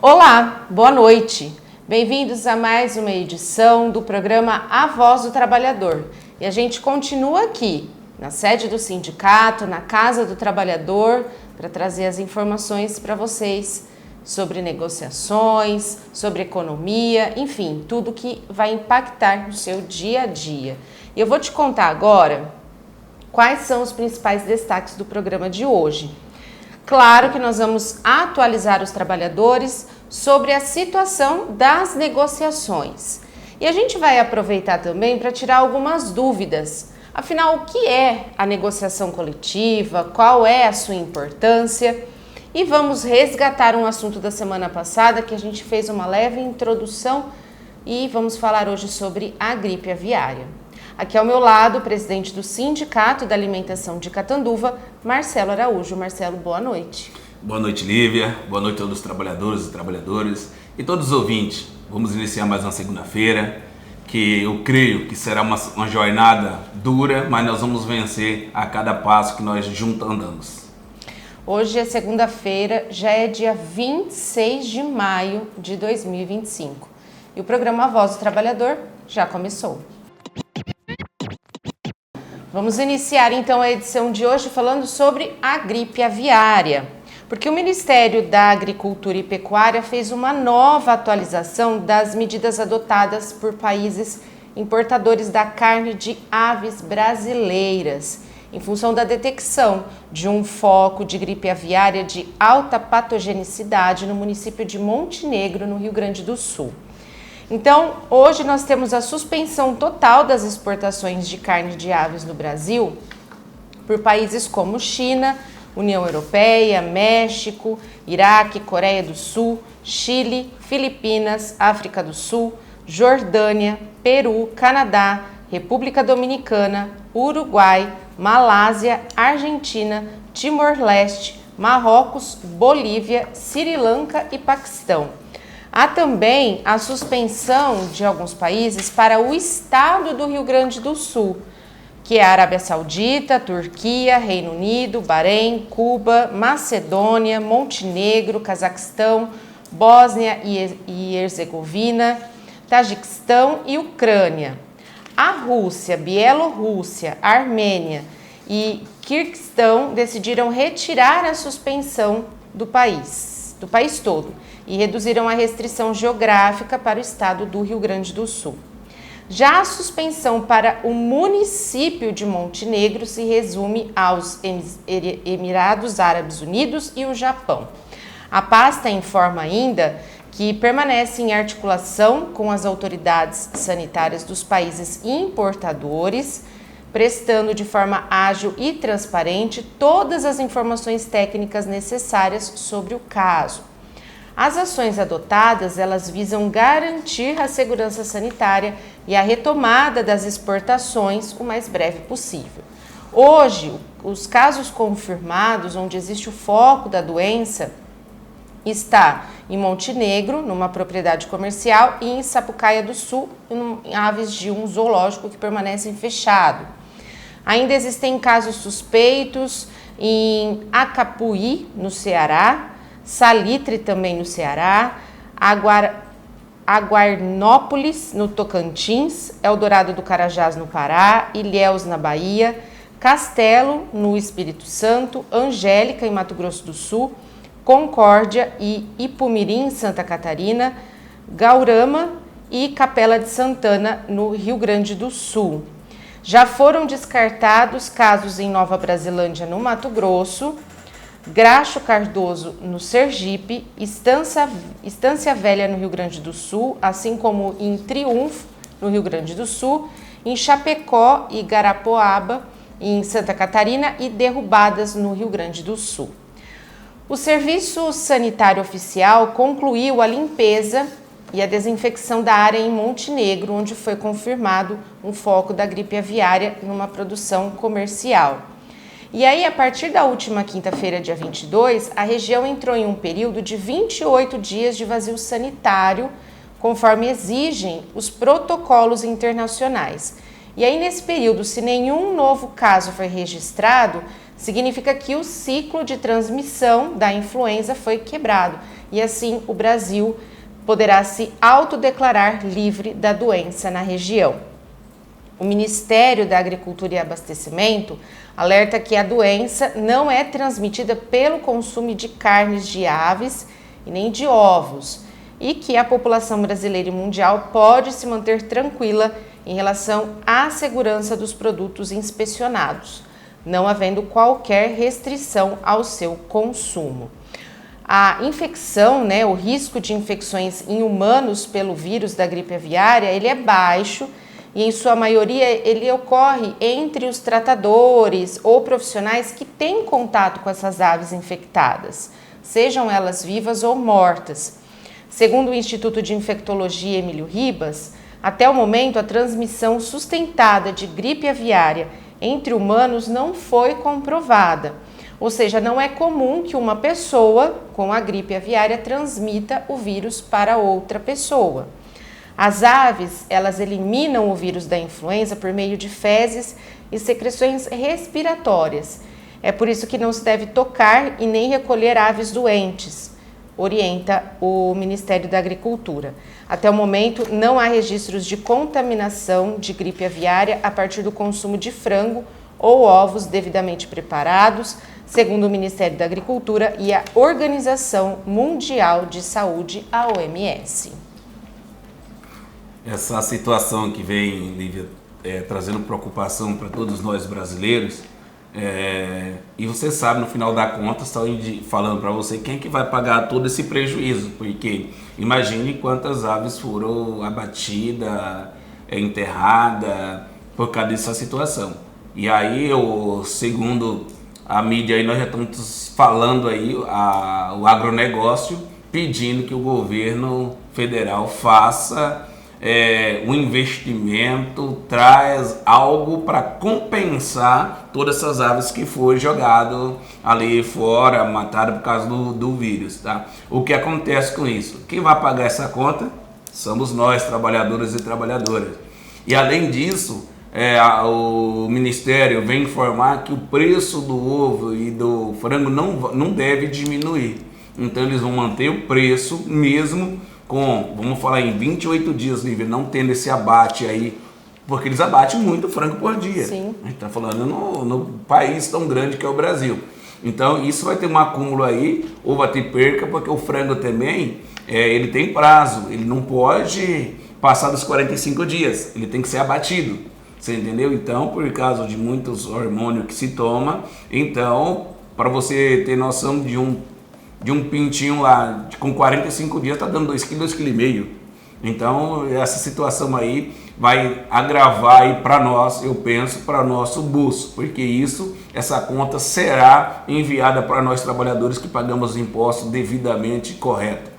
Olá, boa noite. Bem-vindos a mais uma edição do programa A Voz do Trabalhador. E a gente continua aqui, na sede do sindicato, na Casa do Trabalhador, para trazer as informações para vocês sobre negociações, sobre economia, enfim, tudo que vai impactar no seu dia a dia. E eu vou te contar agora quais são os principais destaques do programa de hoje. Claro que nós vamos atualizar os trabalhadores sobre a situação das negociações. E a gente vai aproveitar também para tirar algumas dúvidas. Afinal, o que é a negociação coletiva? Qual é a sua importância? E vamos resgatar um assunto da semana passada que a gente fez uma leve introdução e vamos falar hoje sobre a gripe aviária. Aqui ao meu lado, o presidente do Sindicato da Alimentação de Catanduva, Marcelo Araújo. Marcelo, boa noite. Boa noite, Lívia. Boa noite a todos os trabalhadores e trabalhadoras e todos os ouvintes. Vamos iniciar mais uma segunda-feira, que eu creio que será uma jornada dura, mas nós vamos vencer a cada passo que nós juntos andamos. Hoje é segunda-feira, já é dia 26 de maio de 2025 e o programa A Voz do Trabalhador já começou. Vamos iniciar então a edição de hoje falando sobre a gripe aviária, porque o Ministério da Agricultura e Pecuária fez uma nova atualização das medidas adotadas por países importadores da carne de aves brasileiras, em função da detecção de um foco de gripe aviária de alta patogenicidade no município de Montenegro, no Rio Grande do Sul. Então, hoje nós temos a suspensão total das exportações de carne de aves no Brasil por países como China, União Europeia, México, Iraque, Coreia do Sul, Chile, Filipinas, África do Sul, Jordânia, Peru, Canadá, República Dominicana, Uruguai, Malásia, Argentina, Timor-Leste, Marrocos, Bolívia, Sri Lanka e Paquistão. Há também a suspensão de alguns países para o estado do Rio Grande do Sul, que é a Arábia Saudita, Turquia, Reino Unido, Bahrein, Cuba, Macedônia, Montenegro, Cazaquistão, Bósnia e Herzegovina, Tajiquistão e Ucrânia. A Rússia, Bielorrússia, Armênia e Quirguistão decidiram retirar a suspensão do país todo, e reduziram a restrição geográfica para o estado do Rio Grande do Sul. Já a suspensão para o município de Montenegro se resume aos Emirados Árabes Unidos e o Japão. A pasta informa ainda que permanece em articulação com as autoridades sanitárias dos países importadores, prestando de forma ágil e transparente todas as informações técnicas necessárias sobre o caso. As ações adotadas, elas visam garantir a segurança sanitária e a retomada das exportações o mais breve possível. Hoje, os casos confirmados, onde existe o foco da doença, está em Montenegro, numa propriedade comercial, e em Sapucaia do Sul, em aves de um zoológico que permanecem fechado. Ainda existem casos suspeitos em Acapuí, no Ceará, Salitre também no Ceará, Aguarnópolis no Tocantins, Eldorado do Carajás no Pará, Ilhéus na Bahia, Castelo no Espírito Santo, Angélica em Mato Grosso do Sul, Concórdia e Ipumirim em Santa Catarina, Gaurama e Capela de Santana no Rio Grande do Sul. Já foram descartados casos em Nova Brasilândia no Mato Grosso, Graxo Cardoso no Sergipe, Estância Velha no Rio Grande do Sul, assim como em Triunfo no Rio Grande do Sul, em Chapecó e Garapoaba em Santa Catarina e Derrubadas no Rio Grande do Sul. O Serviço Sanitário Oficial concluiu a limpeza e a desinfecção da área em Montenegro, onde foi confirmado um foco da gripe aviária numa produção comercial. E aí, a partir da última quinta-feira, dia 22, a região entrou em um período de 28 dias de vazio sanitário, conforme exigem os protocolos internacionais. E aí, nesse período, se nenhum novo caso foi registrado, significa que o ciclo de transmissão da influenza foi quebrado e assim o Brasil poderá se autodeclarar livre da doença na região. O Ministério da Agricultura e Abastecimento alerta que a doença não é transmitida pelo consumo de carnes de aves e nem de ovos, e que a população brasileira e mundial pode se manter tranquila em relação à segurança dos produtos inspecionados, não havendo qualquer restrição ao seu consumo. A infecção, o risco de infecções em humanos pelo vírus da gripe aviária, ele é baixo e em sua maioria ele ocorre entre os tratadores ou profissionais que têm contato com essas aves infectadas, sejam elas vivas ou mortas. Segundo o Instituto de Infectologia Emílio Ribas, até o momento a transmissão sustentada de gripe aviária entre humanos não foi comprovada, ou seja, não é comum que uma pessoa com a gripe aviária transmita o vírus para outra pessoa. As aves, elas eliminam o vírus da influenza por meio de fezes e secreções respiratórias. É por isso que não se deve tocar e nem recolher aves doentes, orienta o Ministério da Agricultura. Até o momento, não há registros de contaminação de gripe aviária a partir do consumo de frango ou ovos devidamente preparados, segundo o Ministério da Agricultura e a Organização Mundial de Saúde, a OMS. Essa situação que vem, Lívia, trazendo preocupação para todos nós brasileiros, e você sabe, no final da conta, está falando para você quem é que vai pagar todo esse prejuízo, porque imagine quantas aves foram abatidas, enterradas por causa dessa situação. E aí, segundo a mídia, aí nós já estamos falando aí, o agronegócio pedindo que o governo federal faça um investimento, traz algo para compensar todas essas aves que foi jogado ali fora, matado por causa do vírus, tá? O que acontece com isso? Quem vai pagar essa conta? Somos nós, trabalhadores e trabalhadoras. E além disso, o Ministério vem informar que o preço do ovo e do frango não deve diminuir. Então eles vão manter o preço mesmo vamos falar em 28 dias, Lívia, não tendo esse abate aí, porque eles abatem muito frango por dia. Sim. A gente está falando no país tão grande que é o Brasil. Então isso vai ter um acúmulo aí, ou vai ter perca, porque o frango também, ele tem prazo, ele não pode passar dos 45 dias, ele tem que ser abatido. Você entendeu? Então, por causa de muitos hormônios que se toma, então, para você ter noção de um pintinho lá, com 45 dias, está dando 2 kg, 2,5 kg. Então, essa situação aí vai agravar aí para nós, eu penso, para nosso bolso, porque essa conta será enviada para nós trabalhadores que pagamos impostos devidamente correto.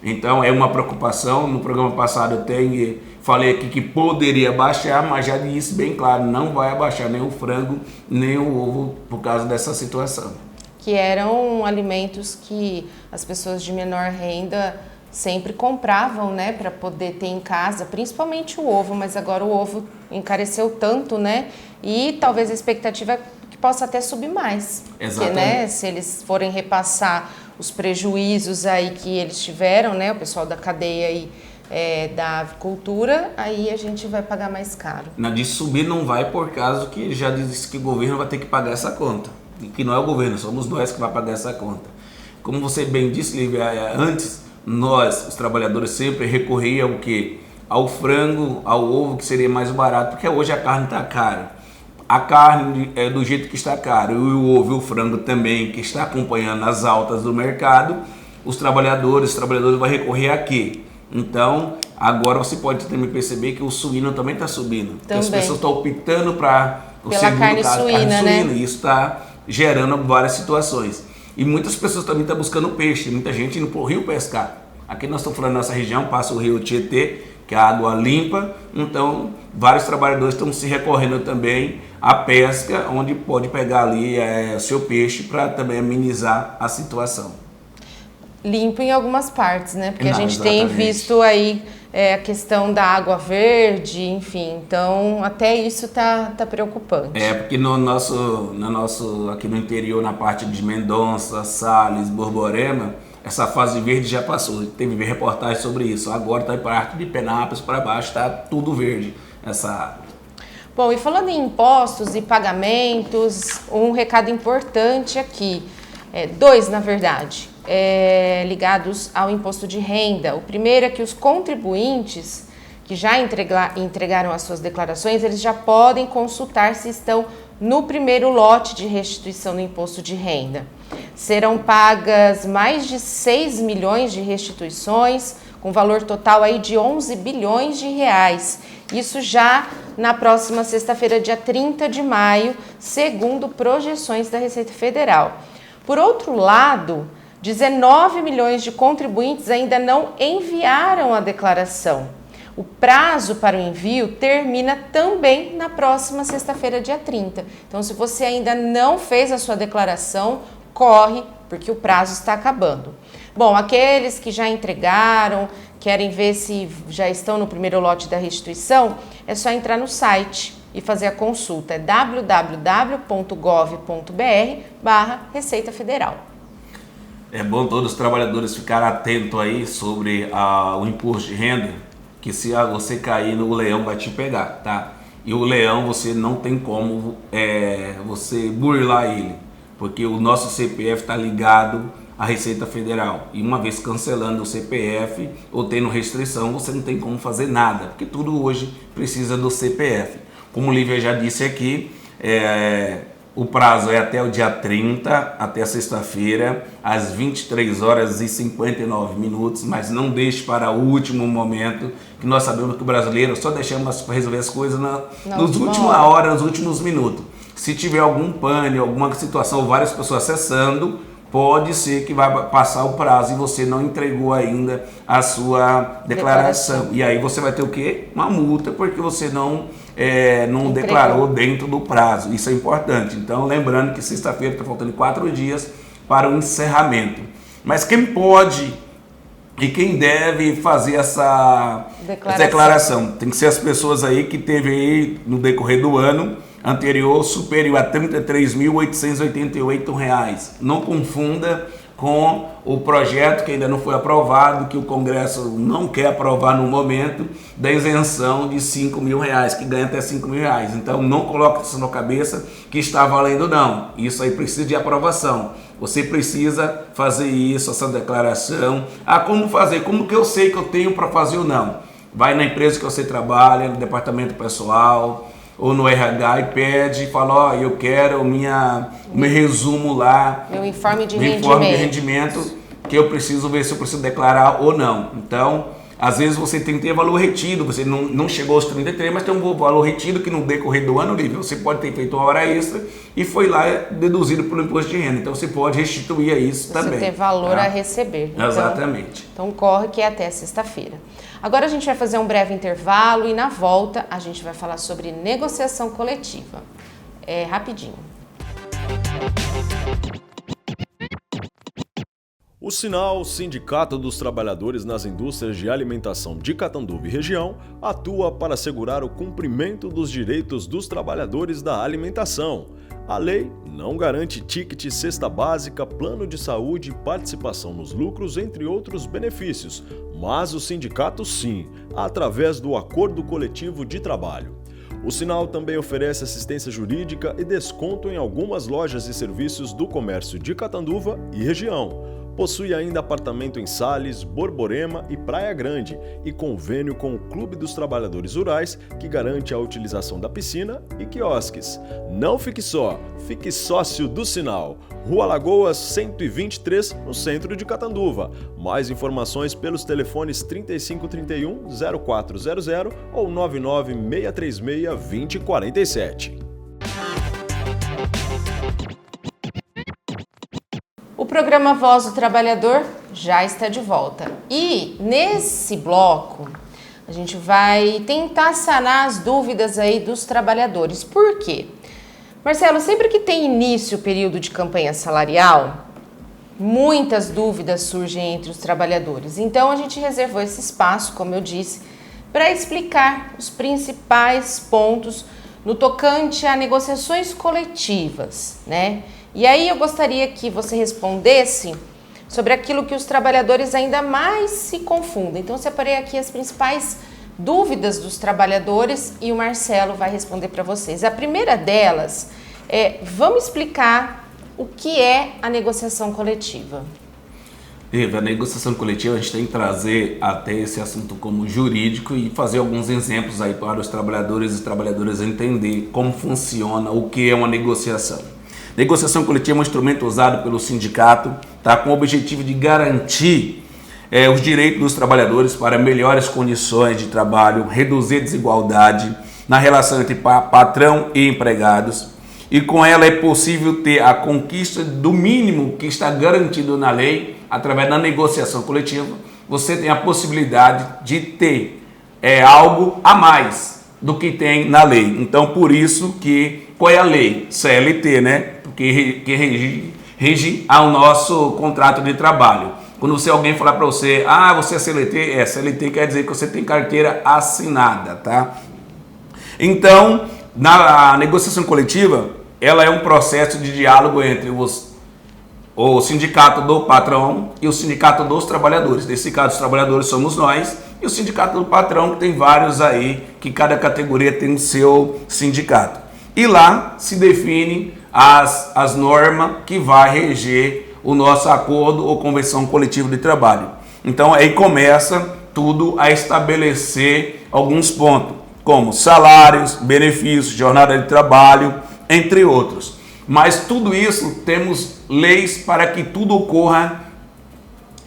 Então, é uma preocupação. No programa passado eu falei aqui que poderia baixar, mas já disse bem claro, não vai abaixar nem o frango, nem o ovo por causa dessa situação. Que eram alimentos que as pessoas de menor renda sempre compravam, para poder ter em casa, principalmente o ovo, mas agora o ovo encareceu tanto, e talvez a expectativa é que possa até subir mais. Exatamente. Porque, se eles forem repassar os prejuízos aí que eles tiveram, o pessoal da cadeia aí, da avicultura, aí a gente vai pagar mais caro. De subir não vai, por causa que já disse que o governo vai ter que pagar essa conta. Que não é o governo, somos nós que vai pagar essa conta. Como você bem disse, Lívia, antes nós, os trabalhadores, sempre recorriam ao frango, ao ovo, que seria mais barato, porque hoje a carne está cara. A carne é do jeito que está cara, e o ovo e o frango também, que está acompanhando as altas do mercado, os trabalhadores vão recorrer a quê? Então, agora você pode também perceber que o suíno também está subindo. Porque as pessoas estão optando para pela carne suína, e isso está gerando várias situações. E muitas pessoas também estão buscando peixe, muita gente indo para o rio pescar. Aqui nós estamos falando da nossa região, passa o rio Tietê, que é a água limpa, então vários trabalhadores estão se recorrendo também à pesca, onde pode pegar ali seu peixe para também amenizar a situação. Limpo em algumas partes, porque a gente exatamente. tem visto aí a questão da água verde, enfim, então até isso tá preocupante. Porque aqui no interior, na parte de Mendonça, Sales, Borborema, essa fase verde já passou, teve reportagem sobre isso. Agora está em parte de Penápolis para baixo, está tudo verde essa área. Bom, e falando em impostos e pagamentos, um recado importante aqui, dois na verdade, ligados ao imposto de renda. O primeiro é que os contribuintes que já entregaram as suas declarações, eles já podem consultar se estão no primeiro lote de restituição do imposto de renda. Serão pagas mais de 6 milhões de restituições, com valor total aí de 11 bilhões de reais. Isso já na próxima sexta-feira, dia 30 de maio, segundo projeções da Receita Federal. Por outro lado, 19 milhões de contribuintes ainda não enviaram a declaração. O prazo para o envio termina também na próxima sexta-feira, dia 30. Então, se você ainda não fez a sua declaração, corre, porque o prazo está acabando. Bom, aqueles que já entregaram, querem ver se já estão no primeiro lote da restituição, é só entrar no site e fazer a consulta. É www.gov.br/Receita Federal. É bom todos os trabalhadores ficarem atentos aí sobre o imposto de renda, que se você cair no leão vai te pegar, tá? E o leão você não tem como você burlar ele, porque o nosso CPF está ligado à Receita Federal. E uma vez cancelando o CPF ou tendo restrição, você não tem como fazer nada, porque tudo hoje precisa do CPF. Como o Lívia já disse aqui, o prazo é até o dia 30, até sexta-feira, às 23 horas e 59 minutos, mas não deixe para o último momento, que nós sabemos que o brasileiro só deixamos para resolver as coisas nos última hora, nos últimos minutos. Se tiver algum pânico, alguma situação, várias pessoas acessando, pode ser que vai passar o prazo e você não entregou ainda a sua declaração. E aí você vai ter o quê? Uma multa, porque você não declarou dentro do prazo. Isso é importante. Então, lembrando que sexta-feira está faltando 4 dias para o encerramento. Mas quem pode e quem deve fazer essa declaração? Tem que ser as pessoas aí que teve aí no decorrer do ano anterior superior a R$ 33.888. Não confunda com o projeto que ainda não foi aprovado, que o Congresso não quer aprovar no momento, da isenção de R$ 5.000, que ganha até R$ 5.000. Então não coloque isso na cabeça que está valendo, não. Isso aí precisa de aprovação. Você precisa fazer isso, essa declaração. Como fazer? Como que eu sei que eu tenho para fazer ou não? Vai na empresa que você trabalha, no departamento pessoal, ou no RH e pede, fala, eu quero o meu resumo lá, meu informe de rendimento, que eu preciso ver se eu preciso declarar ou não. Então, às vezes você tem que ter valor retido, você não chegou aos 33, mas tem um valor retido que no decorrer do ano livre, você pode ter feito uma hora extra e foi lá deduzido pelo imposto de renda. Então, você pode restituir isso também. Você ter valor a receber. Exatamente. Então, corre que é até sexta-feira. Agora a gente vai fazer um breve intervalo e na volta a gente vai falar sobre negociação coletiva. Rapidinho. O Sinal, Sindicato dos Trabalhadores nas Indústrias de Alimentação de Catanduva e região, atua para assegurar o cumprimento dos direitos dos trabalhadores da alimentação. A lei não garante ticket, cesta básica, plano de saúde, participação nos lucros, entre outros benefícios, mas o sindicato sim, através do Acordo Coletivo de Trabalho. O Sinal também oferece assistência jurídica e desconto em algumas lojas e serviços do comércio de Catanduva e região. Possui ainda apartamento em Sales, Borborema e Praia Grande e convênio com o Clube dos Trabalhadores Rurais, que garante a utilização da piscina e quiosques. Não fique só, fique sócio do Sinal. Rua Lagoas 123, no centro de Catanduva. Mais informações pelos telefones 3531-0400 ou 99636-2047. O programa Voz do Trabalhador já está de volta. E nesse bloco, a gente vai tentar sanar as dúvidas aí dos trabalhadores. Por quê? Marcelo, sempre que tem início o período de campanha salarial, muitas dúvidas surgem entre os trabalhadores. Então a gente reservou esse espaço, como eu disse, para explicar os principais pontos no tocante a negociações coletivas, né? E aí eu gostaria que você respondesse sobre aquilo que os trabalhadores ainda mais se confundem. Então eu separei aqui as principais dúvidas dos trabalhadores e o Marcelo vai responder para vocês. A primeira delas é, vamos explicar o que é a negociação coletiva. Eva, a negociação coletiva a gente tem que trazer até esse assunto como jurídico e fazer alguns exemplos aí para os trabalhadores e trabalhadoras entender como funciona, o que é uma negociação. Negociação coletiva é um instrumento usado pelo sindicato, tá, com o objetivo de garantir os direitos dos trabalhadores para melhores condições de trabalho, reduzir a desigualdade na relação entre patrão e empregados. E com ela é possível ter a conquista do mínimo que está garantido na lei, através da negociação coletiva. Você tem a possibilidade de ter algo a mais do que tem na lei. Então, por isso que, qual é a lei? CLT, né? Que rege ao nosso contrato de trabalho. Quando alguém falar para você, você é CLT, CLT quer dizer que você tem carteira assinada, tá? Então, na negociação coletiva, ela é um processo de diálogo entre o sindicato do patrão e o sindicato dos trabalhadores. Nesse caso, os trabalhadores somos nós e o sindicato do patrão, que tem vários aí, que cada categoria tem o seu sindicato. E lá se define as normas que vai reger o nosso acordo ou convenção coletiva de trabalho. Então aí começa tudo a estabelecer alguns pontos, como salários, benefícios, jornada de trabalho, entre outros. Mas tudo isso temos leis para que tudo ocorra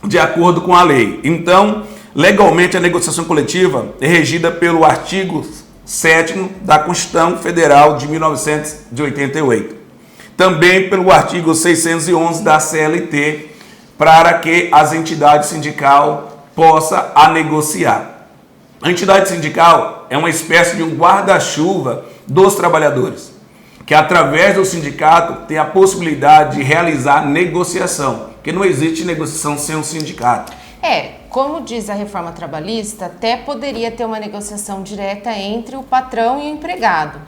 de acordo com a lei. Então, legalmente a negociação coletiva é regida pelo artigo 7º da Constituição Federal de 1988. Também pelo artigo 611 da CLT, para que as entidades sindical possa a negociar. A entidade sindical é uma espécie de um guarda-chuva dos trabalhadores, que através do sindicato tem a possibilidade de realizar negociação, porque não existe negociação sem um sindicato. Como diz a reforma trabalhista, até poderia ter uma negociação direta entre o patrão e o empregado.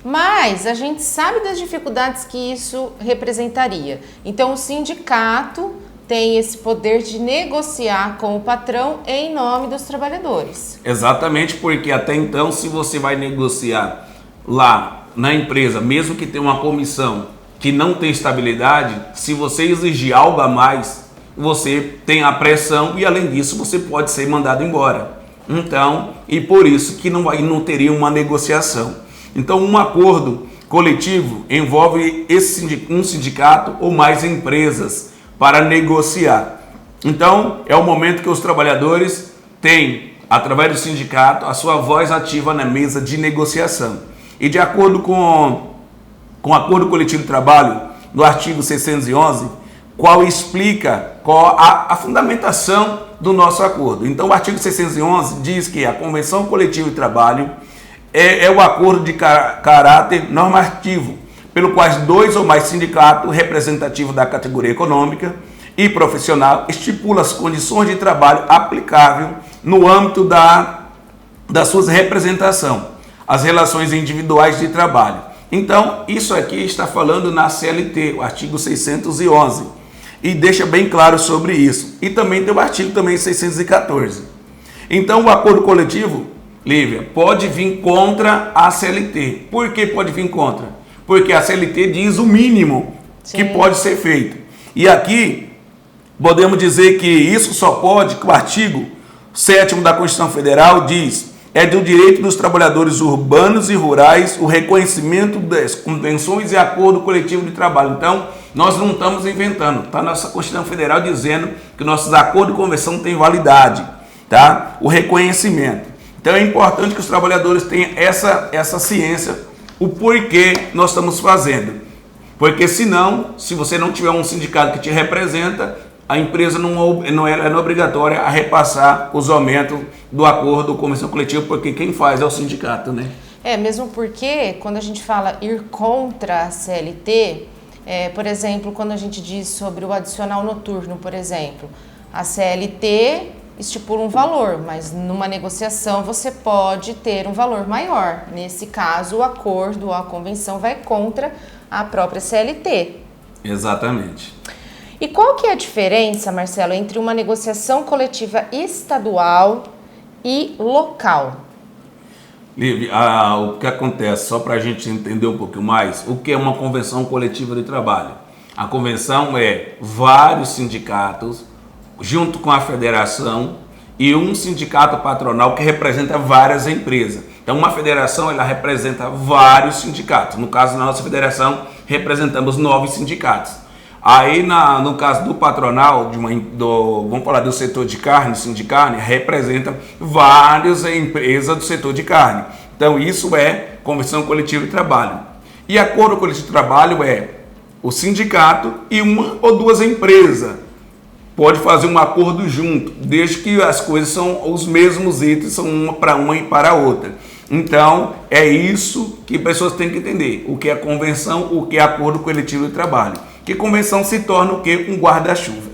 Mas a gente sabe das dificuldades que isso representaria. Então o sindicato tem esse poder de negociar com o patrão em nome dos trabalhadores. Exatamente, porque até então, se você vai negociar lá na empresa, mesmo que tenha uma comissão que não tem estabilidade, se você exigir algo a mais, você tem a pressão e além disso você pode ser mandado embora. Então, e por isso que não teria uma negociação. Então, um acordo coletivo envolve um sindicato ou mais empresas para negociar. Então, é o momento que os trabalhadores têm, através do sindicato, a sua voz ativa na mesa de negociação. E de acordo com o Acordo Coletivo de Trabalho, no artigo 611, qual explica a fundamentação do nosso acordo. Então, o artigo 611 diz que a Convenção Coletiva de Trabalho é o acordo de caráter normativo, pelo qual 2 ou mais sindicatos representativos da categoria econômica e profissional estipulam as condições de trabalho aplicável no âmbito da sua representação, as relações individuais de trabalho. Então, isso aqui está falando na CLT, o artigo 611, e deixa bem claro sobre isso. E também tem o artigo 614. Então, o acordo coletivo, Lívia, pode vir contra a CLT. Por que pode vir contra? Porque a CLT diz o mínimo que pode ser feito. E aqui, podemos dizer que isso só pode, que o artigo 7º da Constituição Federal diz, é do direito dos trabalhadores urbanos e rurais o reconhecimento das convenções e acordo coletivo de trabalho. Então, nós não estamos inventando. Está na nossa Constituição Federal dizendo que nossos acordos de convenção têm validade, tá? O reconhecimento. Então é importante que os trabalhadores tenham essa ciência, o porquê nós estamos fazendo. Porque senão, se você não tiver um sindicato que te representa, a empresa não é obrigatória a repassar os aumentos do acordo convenção coletiva, porque quem faz é o sindicato, né? Mesmo porque quando a gente fala ir contra a CLT, Por exemplo, quando a gente diz sobre o adicional noturno, por exemplo, a CLT estipula um valor, mas numa negociação você pode ter um valor maior. Nesse caso, o acordo ou a convenção vai contra a própria CLT. Exatamente. E qual que é a diferença, Marcelo, entre uma negociação coletiva estadual e local? Lívia, o que acontece, só para a gente entender um pouquinho mais, o que é uma convenção coletiva de trabalho? A convenção é vários sindicatos, junto com a federação, e um sindicato patronal que representa várias empresas. Então, uma federação, ela representa vários sindicatos. No caso da nossa federação, representamos 9 sindicatos. Aí, no caso do patronal, vamos falar do setor de carne, Sindicarne, representa várias empresas do setor de carne. Então, isso é convenção coletiva de trabalho. E acordo coletivo de trabalho é o sindicato e uma ou duas empresas. Pode fazer um acordo junto, desde que as coisas são os mesmos itens, são uma para uma e para a outra. Então, é isso que pessoas têm que entender. O que é convenção, o que é acordo coletivo de trabalho. Que convenção se torna o quê? Um guarda-chuva.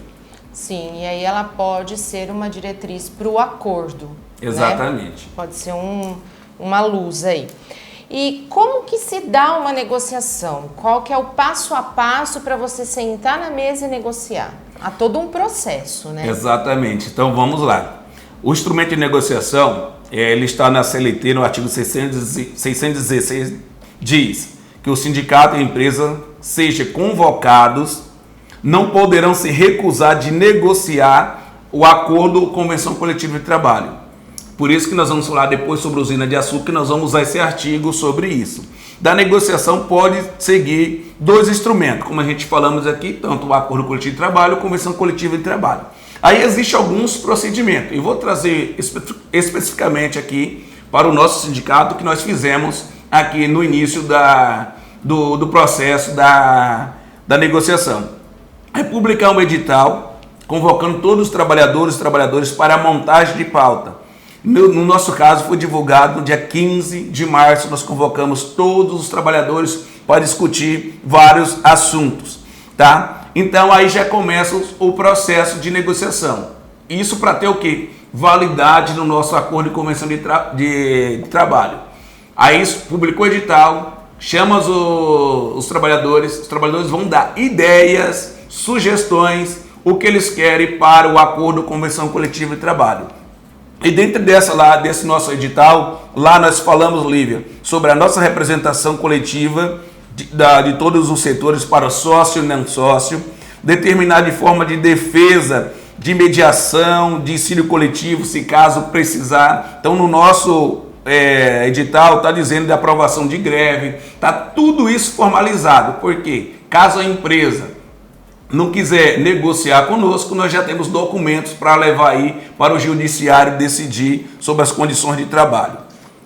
Sim, e aí ela pode ser uma diretriz para o acordo. Exatamente. Né? Pode ser uma luz aí. E como que se dá uma negociação? Qual que é o passo a passo para você sentar na mesa e negociar? Há todo um processo, né? Exatamente. Então, vamos lá. O instrumento de negociação, ele está na CLT, no artigo 616, diz que o sindicato e a empresa sejam convocados, não poderão se recusar de negociar o acordo ou convenção coletiva de trabalho. Por isso que nós vamos falar depois sobre a usina de açúcar, que nós vamos usar esse artigo sobre isso. Da negociação pode seguir 2 instrumentos, como a gente falamos aqui, tanto o acordo coletivo de trabalho ou convenção coletiva de trabalho. Aí existem alguns procedimentos, e vou trazer especificamente aqui para o nosso sindicato, que nós fizemos aqui no início do processo da negociação. É publicar um edital, convocando todos os trabalhadores para a montagem de pauta. No nosso caso, foi divulgado no dia 15 de março, nós convocamos todos os trabalhadores para discutir vários assuntos, tá? Então, aí já começa o processo de negociação. Isso para ter o quê? Validade no nosso acordo de convenção de trabalho. Aí, publicou o edital, chama os trabalhadores vão dar ideias, sugestões, o que eles querem para o acordo de convenção coletiva de trabalho. E dentro desse nosso edital, lá nós falamos, Lívia, sobre a nossa representação coletiva de todos os setores para sócio e não sócio, determinar de forma de defesa, de mediação, de ensino coletivo, se caso precisar. Então, no nosso edital está dizendo de aprovação de greve, está tudo isso formalizado, porque caso a empresa não quiser negociar conosco, nós já temos documentos para levar aí para o judiciário decidir sobre as condições de trabalho.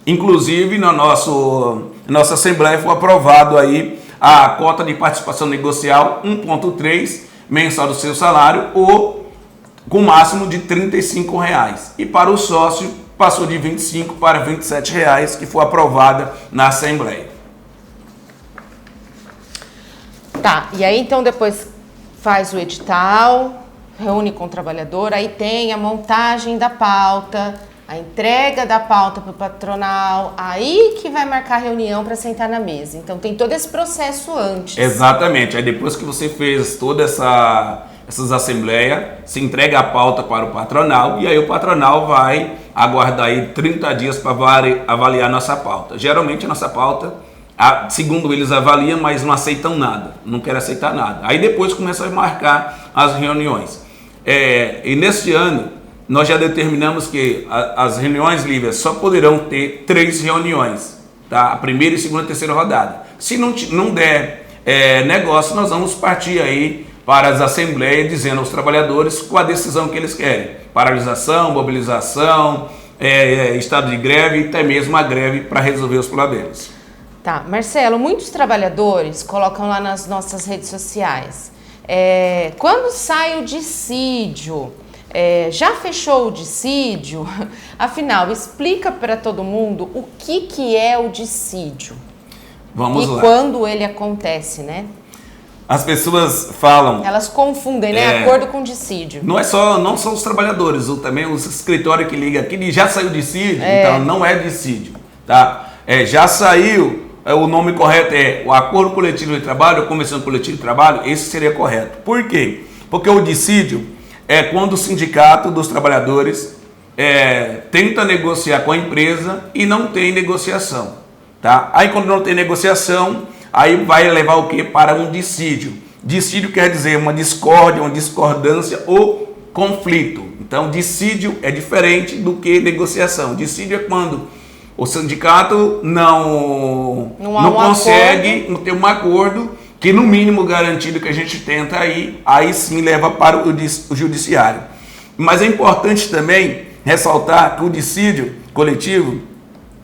Inclusive, na nossa Assembleia foi aprovado aí a cota de participação negocial 1,3 mensal do seu salário ou com máximo de R$ 35. E para o sócio passou de R$ 25 para R$ 27, que foi aprovada na Assembleia. Tá, e aí então depois faz o edital, reúne com o trabalhador, aí tem a montagem da pauta, a entrega da pauta para o patronal, aí que vai marcar a reunião para sentar na mesa. Então tem todo esse processo antes. Exatamente, aí depois que você fez toda essas assembleias, se entrega a pauta para o patronal e aí o patronal vai aguardar aí 30 dias para avaliar a nossa pauta. Geralmente a nossa pauta, segundo eles, avaliam, mas não aceitam nada, não querem aceitar nada. Aí depois começa a marcar as reuniões. E neste ano, nós já determinamos que as reuniões, Lívia, só poderão ter 3 reuniões, tá? A primeira, segunda e terceira rodada. Se não der negócio, nós vamos partir aí para as assembleias, dizendo aos trabalhadores qual a decisão que eles querem. Paralisação, mobilização, estado de greve e até mesmo a greve para resolver os problemas. Tá, Marcelo, muitos trabalhadores colocam lá nas nossas redes sociais, quando sai o dissídio, já fechou o dissídio? Afinal, explica para todo mundo o que é o dissídio. Vamos lá. E quando ele acontece, né? as pessoas falam... Elas confundem, né? Acordo com dissídio. Não são os trabalhadores, também os escritórios que ligam aqui, já saiu dissídio, então não é dissídio, tá? Já saiu, o nome correto é o acordo coletivo de trabalho, a convenção coletiva de trabalho, esse seria correto. Por quê? Porque o dissídio é quando o sindicato dos trabalhadores tenta negociar com a empresa e não tem negociação, tá? Aí quando não tem negociação, aí vai levar o quê? Para um dissídio. Dissídio quer dizer uma discórdia, uma discordância ou conflito. Então, dissídio é diferente do que negociação. Dissídio é quando o sindicato não consegue ter um acordo que, no mínimo garantido que a gente tenta aí sim leva para o judiciário. Mas é importante também ressaltar que o dissídio coletivo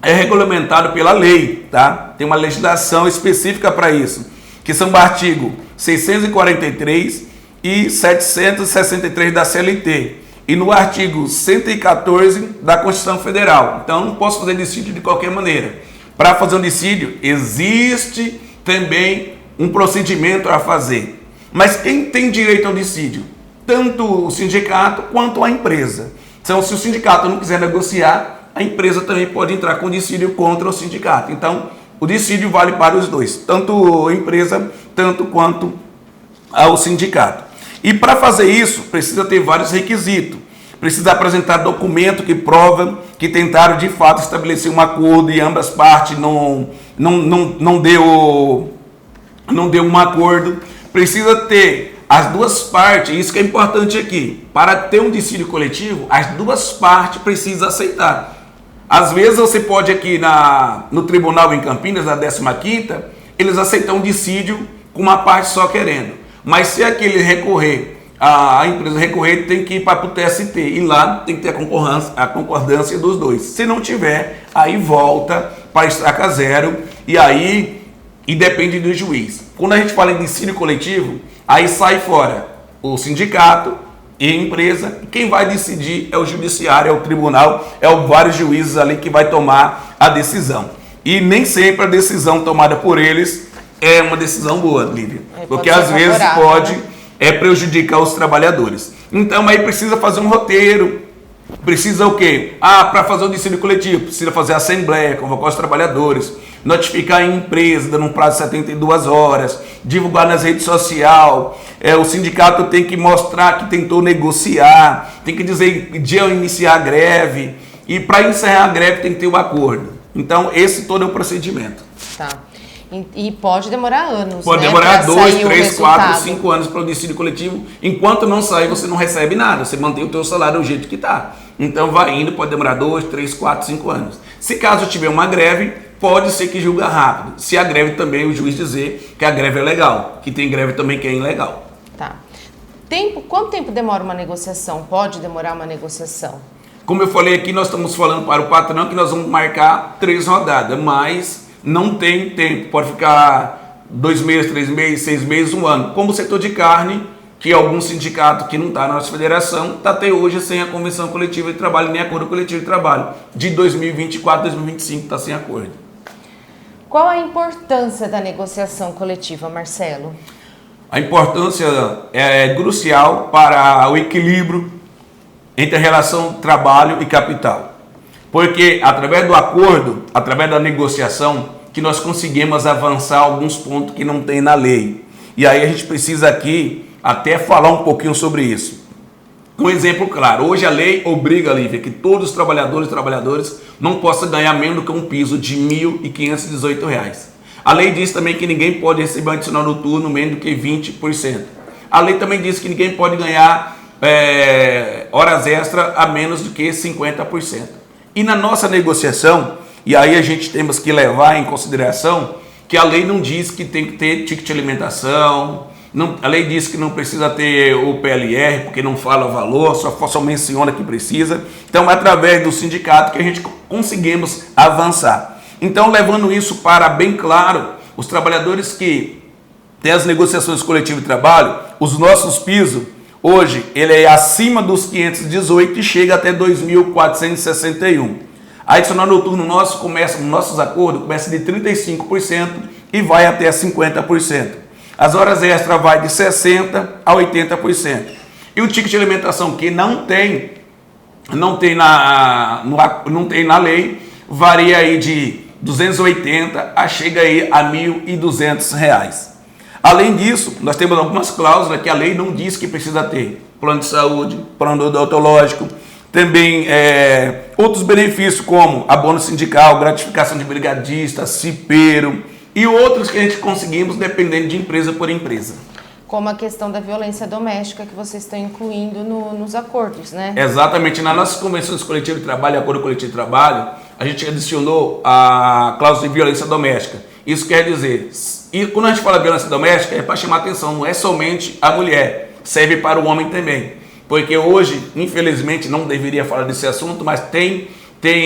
é regulamentado pela lei, tá? Tem uma legislação específica para isso, que são o artigo 643 e 763 da CLT e no artigo 114 da Constituição Federal. Então, não posso fazer dissídio de qualquer maneira. Para fazer um dissídio, existe também um procedimento a fazer. Mas quem tem direito ao dissídio? Tanto o sindicato quanto a empresa. Então, se o sindicato não quiser negociar, a empresa também pode entrar com dissídio contra o sindicato. Então, o dissídio vale para os dois, tanto a empresa, tanto quanto ao sindicato. E para fazer isso, precisa ter vários requisitos. Precisa apresentar documento que prova que tentaram de fato estabelecer um acordo e ambas partes não deu um acordo. Precisa ter as duas partes, isso que é importante aqui. Para ter um dissídio coletivo, as duas partes precisam aceitar. Às vezes você pode aqui no tribunal em Campinas, na 15ª, eles aceitam um dissídio com uma parte só querendo. Mas se aquele recorrer, a empresa recorrer, tem que ir para o TST. E lá tem que ter a concordância dos dois. Se não tiver, aí volta para a estaca zero e depende do juiz. Quando a gente fala em dissídio coletivo, aí sai fora o sindicato e a empresa. Quem vai decidir é o judiciário, é o tribunal, vários juízes ali que vai tomar a decisão. E nem sempre a decisão tomada por eles é uma decisão boa, Lívia. Porque às vezes pode prejudicar os trabalhadores. Então aí precisa fazer um roteiro. Precisa o quê? Para fazer o dissídio coletivo, precisa fazer a assembleia, convocar os trabalhadores, notificar a empresa, dando um prazo de 72 horas, divulgar nas redes sociais. O sindicato tem que mostrar que tentou negociar, tem que dizer que dia iniciar a greve, e para encerrar a greve tem que ter um acordo. Então, esse todo é o procedimento. Tá. E pode demorar anos, pode demorar 2, 3, 4, 5 anos para o dissídio coletivo. Enquanto não sair, você não recebe nada. Você mantém o teu salário do jeito que está. Então vai indo, pode demorar 2, 3, 4, 5 anos. Se caso tiver uma greve, pode ser que julga rápido. Se a greve também, o juiz dizer que a greve é legal, que tem greve também que é ilegal. Tá. Quanto tempo demora uma negociação? Pode demorar uma negociação? Como eu falei aqui, nós estamos falando para o patrão que nós vamos marcar 3 rodadas, mas não tem tempo, pode ficar 2 meses, 3 meses, 6 meses, 1 ano. Como o setor de carne, que algum sindicato que não está na nossa federação, está até hoje sem a convenção coletiva de trabalho, nem acordo coletivo de trabalho. De 2024 a 2025 está sem acordo. Qual a importância da negociação coletiva, Marcelo? A importância é crucial para o equilíbrio entre a relação trabalho e capital. Porque através do acordo, através da negociação, que nós conseguimos avançar alguns pontos que não tem na lei. E aí a gente precisa aqui até falar um pouquinho sobre isso. Um exemplo claro, hoje a lei obriga, Lívia, que todos os trabalhadores e trabalhadoras não possam ganhar menos do que um piso de R$ 1.518. A lei diz também que ninguém pode receber um adicional noturno menos do que 20%. A lei também diz que ninguém pode ganhar horas extras a menos do que 50%. E na nossa negociação, e aí a gente temos que levar em consideração que a lei não diz que tem que ter ticket de alimentação, a lei diz que não precisa ter o PLR, porque não fala o valor, só menciona que precisa. Então é através do sindicato que a gente conseguimos avançar. Então, levando isso para bem claro, os trabalhadores que têm as negociações coletivas de trabalho, os nossos pisos, hoje, ele é acima dos 518 e chega até 2.461. A adicional noturno nosso nossos acordos começa de 35% e vai até 50%. As horas extras vai de 60% a 80%. E o ticket de alimentação que não tem na lei, varia aí de 280 a chega aí a R$1.200. Além disso, nós temos algumas cláusulas que a lei não diz que precisa ter. Plano de saúde, plano odontológico, também outros benefícios como abono sindical, gratificação de brigadista, cipeiro e outros que a gente conseguimos dependendo de empresa por empresa. Como a questão da violência doméstica que vocês estão incluindo nos acordos, né? Exatamente. Nas nossas convenções coletivas de trabalho e acordo coletivo de trabalho, a gente adicionou a cláusula de violência doméstica. Isso quer dizer, e quando a gente fala violência doméstica, é para chamar atenção, não é somente a mulher, serve para o homem também. Porque hoje, infelizmente, não deveria falar desse assunto, mas tem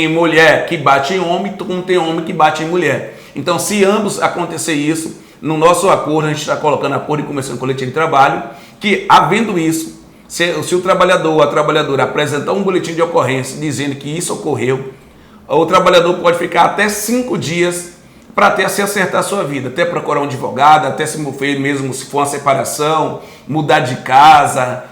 mulher que bate em homem, como tem homem que bate em mulher. Então, se ambos acontecer isso, no nosso acordo, a gente está colocando acordo de convenção coletiva de trabalho, que havendo isso, se o trabalhador ou a trabalhadora apresentar um boletim de ocorrência dizendo que isso ocorreu, o trabalhador pode ficar até 5 dias para até se acertar a sua vida, até procurar um advogado, até se mesmo se for uma separação, mudar de casa,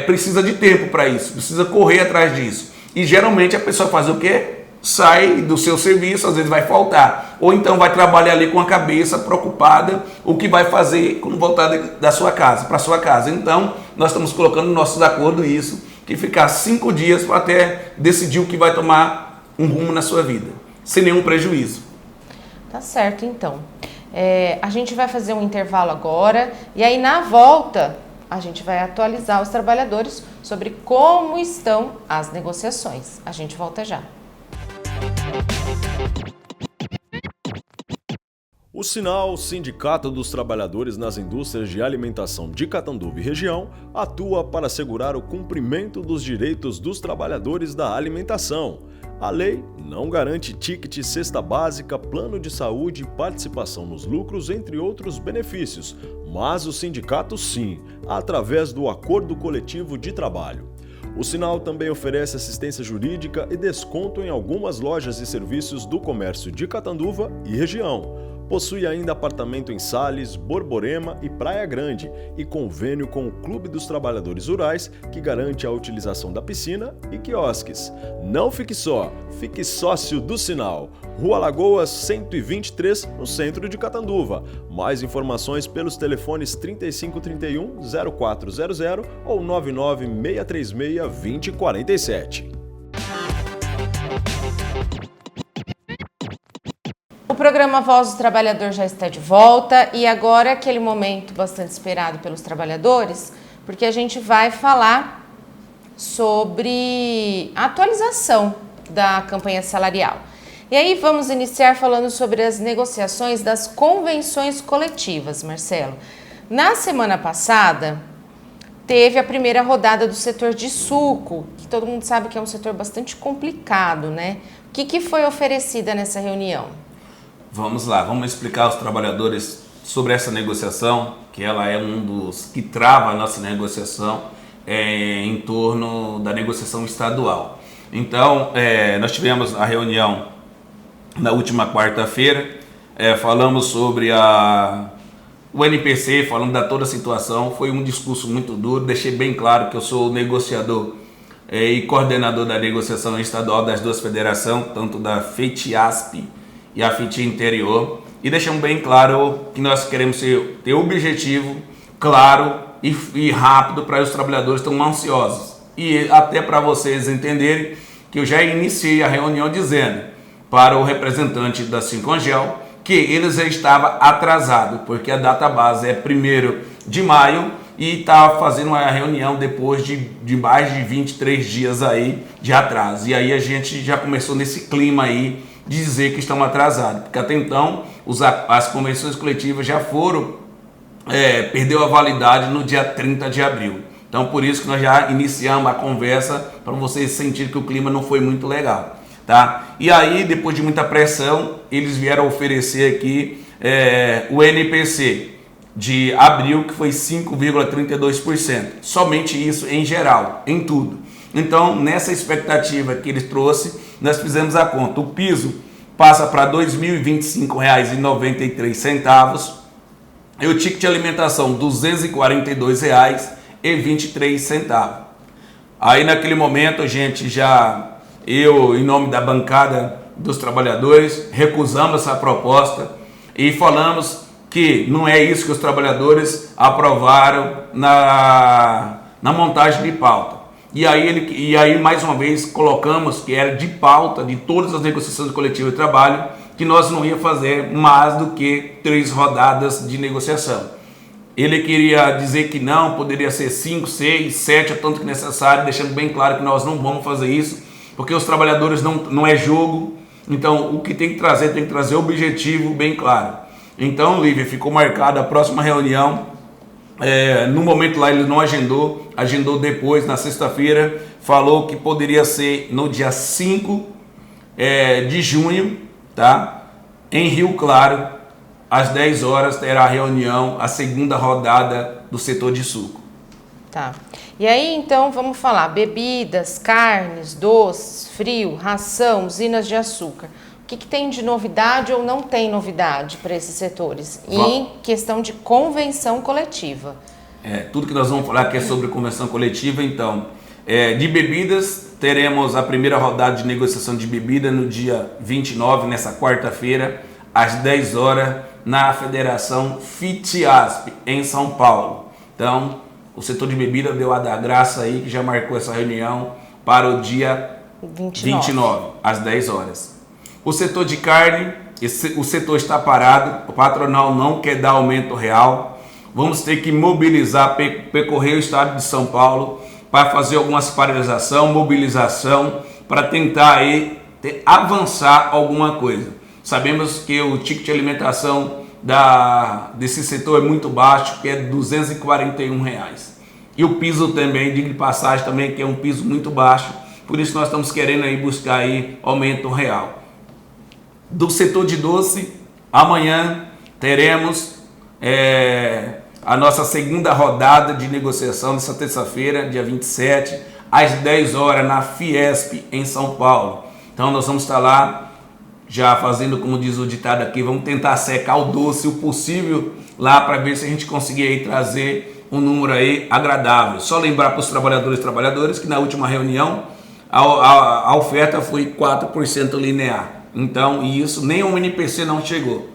precisa de tempo para isso, precisa correr atrás disso. E geralmente a pessoa faz o quê? Sai do seu serviço, às vezes vai faltar, ou então vai trabalhar ali com a cabeça preocupada o que vai fazer quando voltar da sua casa, para sua casa. Então, nós estamos colocando no nossos acordos isso, que ficar 5 dias para até decidir o que vai tomar um rumo na sua vida, sem nenhum prejuízo. Tá certo, então. A gente vai fazer um intervalo agora, e aí na volta a gente vai atualizar os trabalhadores sobre como estão as negociações. A gente volta já. O Sinal, Sindicato dos Trabalhadores nas Indústrias de Alimentação de Catanduva e Região, atua para assegurar o cumprimento dos direitos dos trabalhadores da alimentação. A lei não garante ticket, cesta básica, plano de saúde, participação nos lucros, entre outros benefícios, mas o sindicato sim, através do Acordo Coletivo de Trabalho. O Sinal também oferece assistência jurídica e desconto em algumas lojas e serviços do comércio de Catanduva e região. Possui ainda apartamento em Sales, Borborema e Praia Grande e convênio com o Clube dos Trabalhadores Rurais, que garante a utilização da piscina e quiosques. Não fique só, fique sócio do Sinal. Rua Lagoas 123, no centro de Catanduva. Mais informações pelos telefones 3531-0400 ou 99636-2047. O programa Voz do Trabalhador já está de volta e agora é aquele momento bastante esperado pelos trabalhadores, porque a gente vai falar sobre a atualização da campanha salarial. E aí vamos iniciar falando sobre as negociações das convenções coletivas, Marcelo. Na semana passada, teve a primeira rodada do setor de suco, que todo mundo sabe que é um setor bastante complicado, né? O que foi oferecida nessa reunião? Vamos lá, vamos explicar aos trabalhadores sobre essa negociação, que ela é um dos que trava a nossa negociação em torno da negociação estadual. Então, nós tivemos a reunião na última quarta-feira, falamos sobre o NPC, falando da toda a situação. Foi um discurso muito duro, deixei bem claro que eu sou o negociador e coordenador da negociação estadual das duas federações, tanto da FEITIASP e a FIT Interior, e deixamos bem claro que nós queremos ter objetivo claro e rápido para os trabalhadores que estão ansiosos. E até para vocês entenderem que eu já iniciei a reunião dizendo para o representante da Sincongel que ele já estava atrasado, porque a data base é 1º de maio e estava fazendo uma reunião depois de mais de 23 dias aí de atraso. E aí a gente já começou nesse clima aí de dizer que estamos atrasados, porque até então as convenções coletivas já perdeu a validade no dia 30 de abril. Então por isso que nós já iniciamos a conversa, para vocês sentirem que o clima não foi muito legal, tá? E aí, depois de muita pressão, eles vieram oferecer aqui o NPC de abril, que foi 5,32%, somente isso em geral, em tudo. Então, nessa expectativa que eles trouxeram, nós fizemos a conta. O piso passa para R$ 2.025,93 E o ticket de alimentação, R$ 242,23. Aí naquele momento a gente eu, em nome da bancada dos trabalhadores, recusamos essa proposta e falamos que não é isso que os trabalhadores aprovaram na montagem de pauta. E aí mais uma vez colocamos que era de pauta de todas as negociações coletivas de trabalho, que nós não ia fazer mais do que 3 rodadas de negociação. Ele queria dizer que não, poderia ser 5, 6, 7, é tanto que necessário, deixando bem claro que nós não vamos fazer isso, porque os trabalhadores não é jogo. Então o que tem que trazer objetivo bem claro. Então, Lívia, ficou marcada a próxima reunião. No momento lá ele não agendou depois, na sexta-feira, falou que poderia ser no dia 5 de junho, tá? Em Rio Claro, às 10 horas terá a reunião, a segunda rodada do setor de suco. Tá. E aí, então, vamos falar bebidas, carnes, doces, frio, ração, usinas de açúcar. O que tem de novidade ou não tem novidade para esses setores? E em questão de convenção coletiva. Tudo que nós vamos falar aqui é sobre convenção coletiva. Então, de bebidas, teremos a primeira rodada de negociação de bebida no dia 29, nessa quarta-feira, às 10 horas, na Federação FITIASP, em São Paulo. Então, o setor de bebida deu a da graça aí, que já marcou essa reunião para o dia 29 às 10 horas. O setor de carne, o setor está parado, o patronal não quer dar aumento real. Vamos ter que mobilizar, percorrer o estado de São Paulo para fazer algumas paralisação, mobilização, para tentar aí avançar alguma coisa. Sabemos que o ticket de alimentação desse setor é muito baixo, que é R$ 241. E o piso também, diga de passagem também, que é um piso muito baixo. Por isso nós estamos querendo aí buscar aí aumento real. Do setor de doce, amanhã teremos a nossa segunda rodada de negociação nessa terça-feira, dia 27, às 10 horas, na Fiesp, em São Paulo. Então nós vamos estar lá, já fazendo, como diz o ditado aqui, vamos tentar secar o doce o possível lá, para ver se a gente conseguir aí trazer um número aí agradável. Só lembrar para os trabalhadores e trabalhadoras que na última reunião a oferta foi 4% linear. Então, isso, nem o NPC não chegou.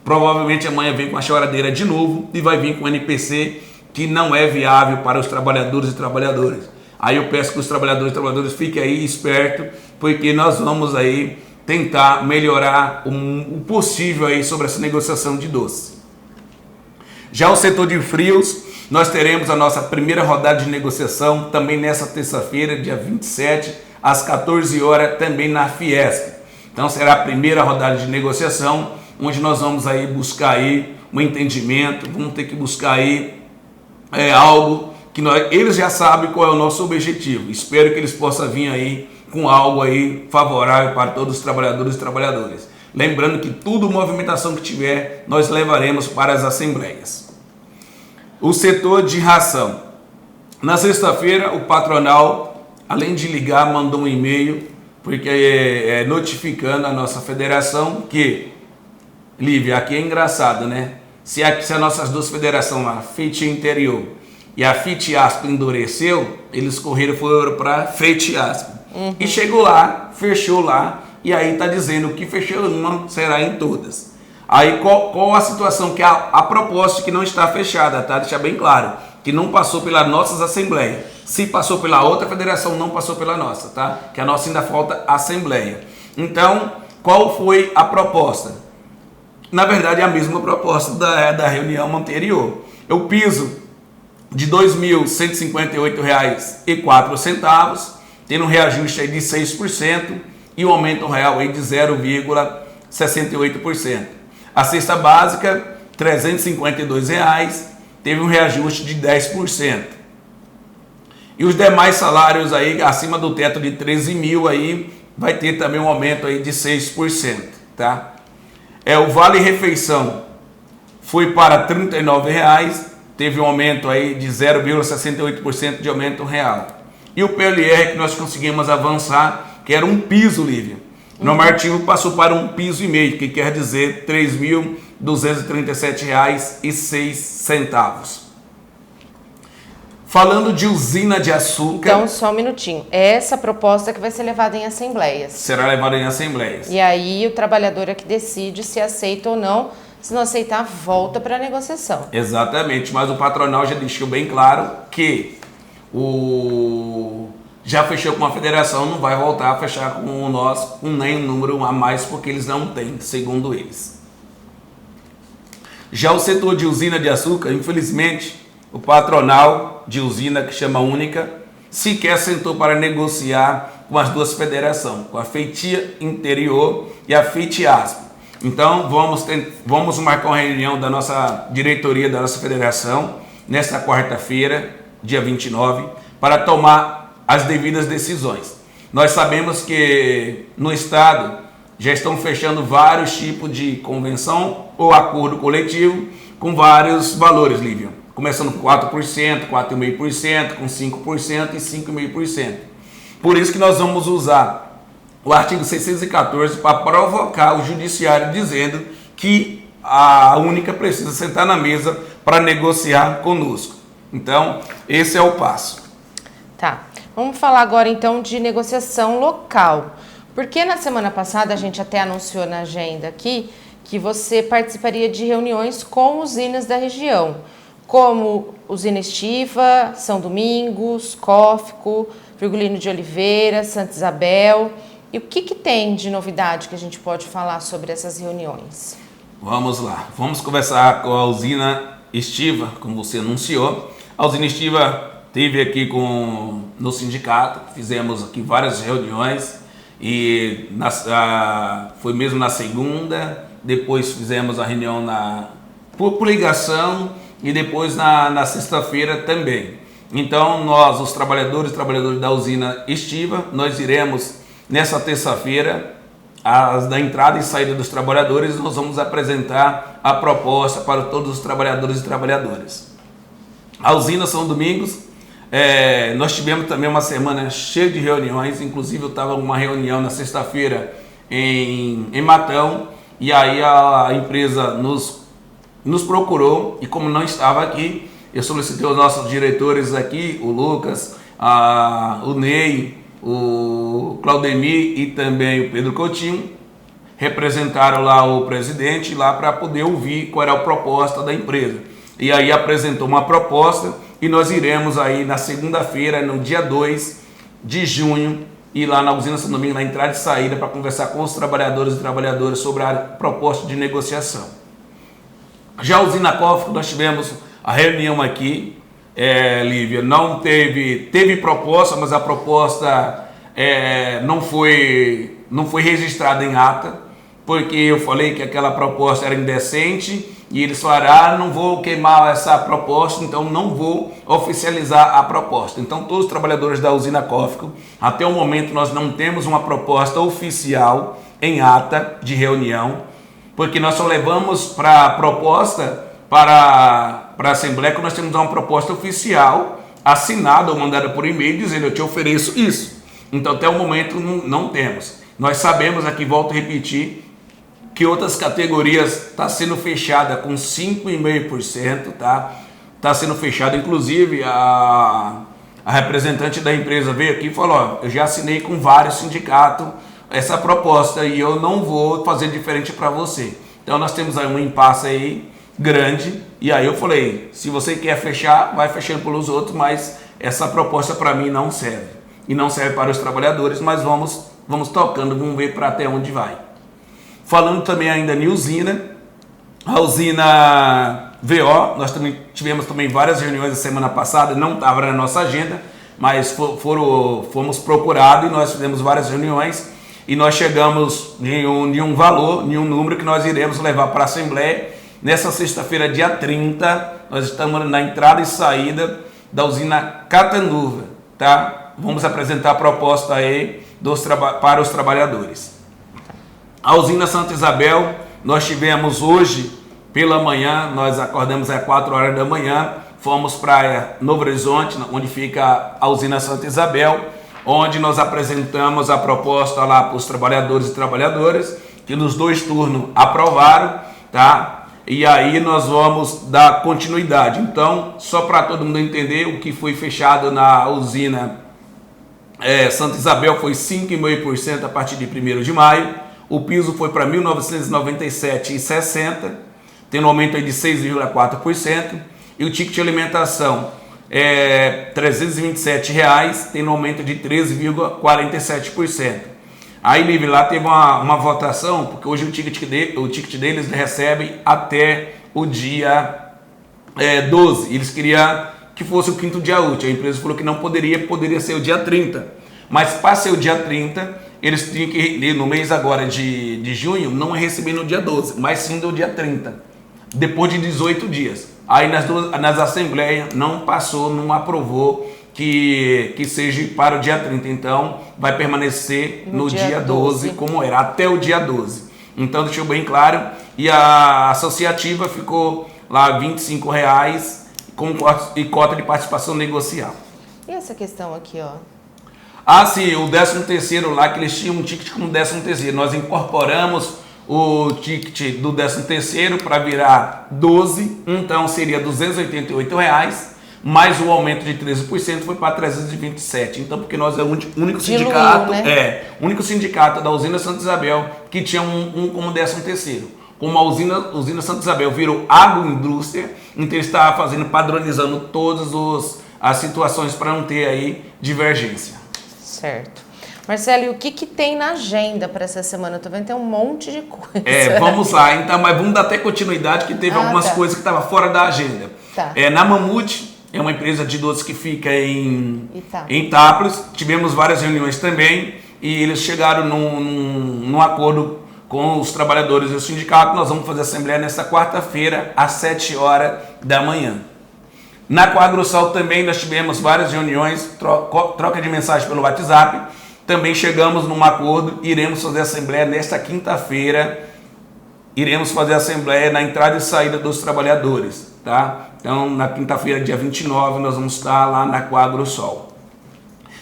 Provavelmente amanhã vem com a choradeira de novo e vai vir com o NPC que não é viável para os trabalhadores e trabalhadoras. Aí eu peço que os trabalhadores e trabalhadoras fiquem aí espertos, porque nós vamos aí tentar melhorar o possível aí sobre essa negociação de doce. Já o setor de frios, nós teremos a nossa primeira rodada de negociação também nessa terça-feira, dia 27, às 14 horas, também na Fiesp. Então será a primeira rodada de negociação, onde nós vamos aí buscar aí um entendimento, vamos ter que buscar aí algo que eles já sabem qual é o nosso objetivo. Espero que eles possam vir aí com algo aí favorável para todos os trabalhadores e trabalhadoras. Lembrando que tudo movimentação que tiver, nós levaremos para as assembleias. O setor de ração. Na sexta-feira, o patronal, além de ligar, mandou um e-mail, porque notificando a nossa federação que, Lívia, aqui é engraçado, né? Se as nossas duas federações, a FIT Interior e a FITIASP, endureceu, eles foram para FITIASP. E chegou lá, fechou lá, e aí está dizendo que fechou uma, será em todas. Aí qual a situação? Que a proposta que não está fechada, tá? Deixar bem claro, que não passou pelas nossas assembleias. Se passou pela outra federação, não passou pela nossa, tá? Que a nossa ainda falta assembleia. Então, qual foi a proposta? Na verdade, é a mesma proposta da reunião anterior. O piso de R$ 2.158,04, tendo um reajuste aí de 6% e um aumento real aí de 0,68%. A cesta básica, R$ 352, teve um reajuste de 10%. E os demais salários aí, acima do teto de 13 mil, aí, vai ter também um aumento aí de 6%, tá? O Vale Refeição foi para R$ 39, teve um aumento aí de 0,68% de aumento real. E o PLR que nós conseguimos avançar, que era um piso, Lívia. No artigo passou para um piso e meio, que quer dizer R$ R$ 237,06. Falando de usina de açúcar... Então, só um minutinho. Essa proposta que vai ser levada em assembleias. Será levada em assembleias. E aí o trabalhador é que decide se aceita ou não. Se não aceitar, volta para a negociação. Exatamente, mas o patronal já deixou bem claro que já fechou com a federação, não vai voltar a fechar com nós com nem um número a mais, porque eles não têm, segundo eles. Já o setor de usina de açúcar, infelizmente, o patronal de usina, que chama Única, sequer sentou para negociar com as duas federações, com a Feitia Interior e a Feitiasp. Então, vamos marcar uma reunião da nossa diretoria, da nossa federação, nesta quarta-feira, dia 29, para tomar as devidas decisões. Nós sabemos que no estado já estão fechando vários tipos de convenção ou acordo coletivo com vários valores, Lívia. Começando com 4%, 4,5%, com 5% e 5,5%. Por isso que nós vamos usar o artigo 614 para provocar o judiciário dizendo que a Única precisa sentar na mesa para negociar conosco. Então, esse é o passo. Tá. Vamos falar agora então de negociação local. Porque na semana passada a gente até anunciou na agenda aqui que você participaria de reuniões com usinas da região, como Usina Estiva, São Domingos, Cófico, Virgulino de Oliveira, Santa Isabel. E o que tem de novidade que a gente pode falar sobre essas reuniões? Vamos lá, vamos conversar com a Usina Estiva, como você anunciou. A Usina Estiva esteve aqui no sindicato, fizemos aqui várias reuniões e foi mesmo na segunda, depois fizemos a reunião por ligação e depois na sexta-feira também. Então nós, os trabalhadores da Usina Estiva, nós iremos nessa terça-feira, da entrada e saída dos trabalhadores, nós vamos apresentar a proposta para todos os trabalhadores e trabalhadoras. A usina São Domingos, nós tivemos também uma semana cheia de reuniões, inclusive eu estava numa reunião na sexta-feira em Matão, e aí a empresa nos procurou, e como não estava aqui, eu solicitei aos nossos diretores aqui, o Lucas, o Ney, o Claudemir e também o Pedro Coutinho, representaram lá o presidente lá para poder ouvir qual era a proposta da empresa. E aí apresentou uma proposta e nós iremos aí na segunda-feira, no dia 2 de junho, ir lá na usina São Domingos, na entrada e saída, para conversar com os trabalhadores e trabalhadoras sobre a proposta de negociação. Já a usina Cófico, nós tivemos a reunião aqui, Lívia, não teve proposta, mas a proposta não foi registrada em ata, porque eu falei que aquela proposta era indecente e eles falaram, não vou queimar essa proposta, então não vou oficializar a proposta. Então todos os trabalhadores da usina Cófico, até o momento nós não temos uma proposta oficial em ata de reunião, porque nós só levamos para a proposta para a Assembleia que nós temos uma proposta oficial assinada ou mandada por e-mail dizendo eu te ofereço isso. Então até o momento não temos. Nós sabemos aqui, volto a repetir, que outras categorias está sendo fechada com 5,5%, tá? Está sendo fechada, inclusive a representante da empresa veio aqui e falou, ó, eu já assinei com vários sindicatos essa proposta e eu não vou fazer diferente para você. Então nós temos aí um impasse aí grande, e aí eu falei, se você quer fechar, vai fechando pelos outros, mas essa proposta para mim não serve. E não serve para os trabalhadores, mas vamos tocando, vamos ver para até onde vai. Falando também ainda em usina, a usina VO, nós também tivemos várias reuniões a semana passada, não estava na nossa agenda, mas fomos procurados e nós fizemos várias reuniões e nós chegamos em um valor, em um número que nós iremos levar para a Assembleia. Nessa sexta-feira, dia 30, nós estamos na entrada e saída da usina Catanduva, tá? Vamos apresentar a proposta aí para os trabalhadores. A usina Santa Isabel, nós tivemos hoje pela manhã, nós acordamos às 4 horas da manhã, fomos para Novo Horizonte, onde fica a usina Santa Isabel, onde nós apresentamos a proposta lá para os trabalhadores e trabalhadoras, que nos 2 turnos aprovaram, tá? e aí nós vamos dar continuidade. Então, só para todo mundo entender, o que foi fechado na usina Santa Isabel foi 5,5% a partir de 1º de maio, o piso foi para R$ 1.997,60, tendo um aumento aí de 6,4%, e o ticket de alimentação R$ 327, tendo um aumento de 13,47%. Aí, Livre, lá teve uma votação, porque hoje o ticket deles recebe até o dia 12. Eles queriam que fosse o 5º dia útil. A empresa falou que não poderia ser o dia 30. Mas para ser o dia 30, eles tinham que, no mês agora de junho, não receber no dia 12, mas sim no dia 30, depois de 18 dias. Aí nas assembleias não passou, não aprovou que seja para o dia 30, então vai permanecer no dia 12, como era, até o dia 12. Então deixou bem claro, e a associativa ficou lá R$ 25 e cota de participação negocial. E essa questão aqui, ó? Ah, sim, o 13º lá, que eles tinham um ticket como 13º, nós incorporamos o ticket do 13º para virar 12, então seria R$ 288, mais o aumento de 13% foi para 327. Então, porque nós é o único sindicato, né? Único sindicato da usina Santa Isabel que tinha um como 13º. Como a usina Santa Isabel virou agroindústria, então ele está padronizando todas as situações para não ter aí divergência. Certo. Marcelo, e o que tem na agenda para essa semana? Eu tô vendo que tem um monte de coisa. Vamos lá, então, mas vamos dar até continuidade, que teve algumas coisas que estavam fora da agenda. Tá. Na Mamute, é uma empresa de doces que fica em Itápolis. Tivemos várias reuniões também e eles chegaram num acordo com os trabalhadores e o sindicato. Nós vamos fazer a assembleia nesta quarta-feira, às 7 horas da manhã. Na Coagrosol também nós tivemos várias reuniões, troca de mensagem pelo WhatsApp. Também chegamos num acordo, iremos fazer a assembleia nesta quinta-feira. Iremos fazer a assembleia na entrada e saída dos trabalhadores, tá? Então, na quinta-feira, dia 29, nós vamos estar lá na Coagrosol.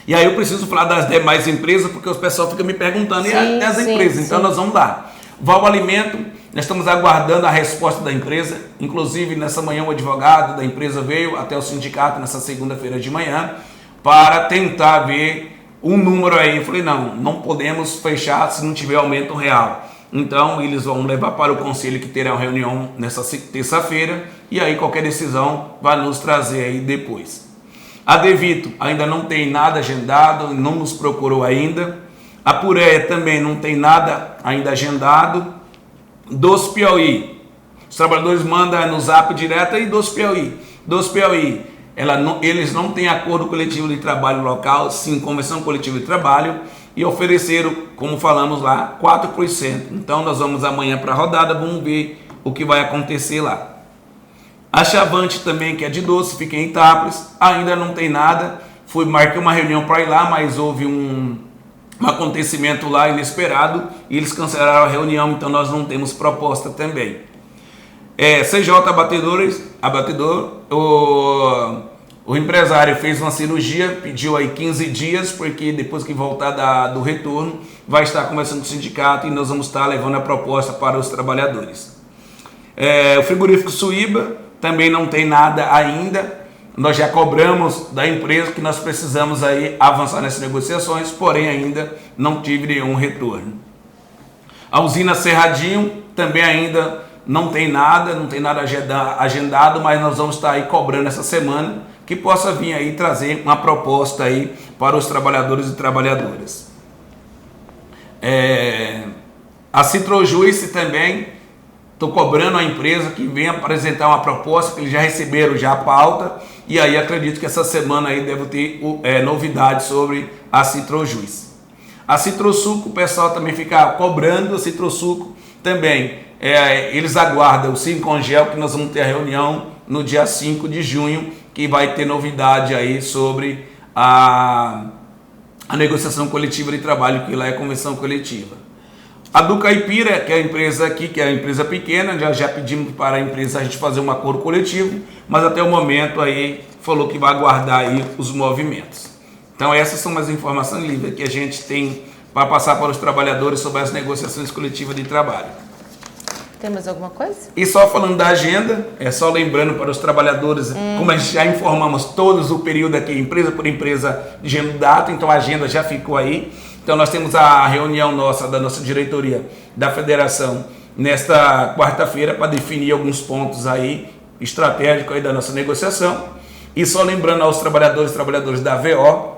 E aí eu preciso falar das demais empresas, porque o pessoal fica me perguntando, e as empresas? Então, nós vamos lá. Val Alimento, nós estamos aguardando a resposta da empresa. Inclusive, nessa manhã, o advogado da empresa veio até o sindicato, nessa segunda-feira de manhã, para tentar ver um número aí. Eu falei, não podemos fechar se não tiver aumento real. Então, eles vão levar para o conselho, que terá uma reunião nessa terça-feira, e aí qualquer decisão vai nos trazer aí depois. A Devito ainda não tem nada agendado, não nos procurou ainda. A Pureia também não tem nada ainda agendado. Dos Piauí, os trabalhadores mandam no zap direto aí dos Piauí. Eles não têm acordo coletivo de trabalho local, sim convenção coletiva de trabalho, e ofereceram, como falamos lá, 4%. Então nós vamos amanhã para a rodada, vamos ver o que vai acontecer lá. A Chavante também, que é de doce, fica em Itápolis, ainda não tem nada. Marquei uma reunião para ir lá, mas houve um acontecimento lá inesperado e eles cancelaram a reunião, então nós não temos proposta também. CJ Abatedor, o empresário fez uma cirurgia, pediu aí 15 dias, porque depois que voltar do retorno, vai estar conversando com o sindicato e nós vamos estar levando a proposta para os trabalhadores. O frigorífico Suíba também não tem nada ainda. Nós já cobramos da empresa que nós precisamos aí avançar nessas negociações, porém ainda não tive nenhum retorno. A usina Cerradinho também ainda não tem nada agendado, mas nós vamos estar aí cobrando essa semana que possa vir aí trazer uma proposta aí para os trabalhadores e trabalhadoras. A Citrojuice também, estou cobrando a empresa que venha apresentar uma proposta, que eles já receberam já a pauta, e aí acredito que essa semana aí deve ter novidades sobre a Citrojuice. A Citrosuco, o pessoal também fica cobrando. A Citrosuco também, eles aguardam o Sincongel, que nós vamos ter a reunião no dia 5 de junho, que vai ter novidade aí sobre a negociação coletiva de trabalho, que lá é convenção coletiva. A do Caipira, que é a empresa aqui, que é a empresa pequena, já pedimos para a empresa a gente fazer um acordo coletivo, mas até o momento aí falou que vai aguardar aí os movimentos. Então essas são as informações livres que a gente tem para passar para os trabalhadores sobre as negociações coletivas de trabalho. Tem mais alguma coisa? E só falando da agenda, só lembrando para os trabalhadores, como a gente já informamos todos o período aqui, empresa por empresa, dizendo data, então a agenda já ficou aí. Então nós temos a reunião da nossa diretoria da federação nesta quarta-feira para definir alguns pontos aí estratégicos aí da nossa negociação. E só lembrando aos trabalhadores da VO,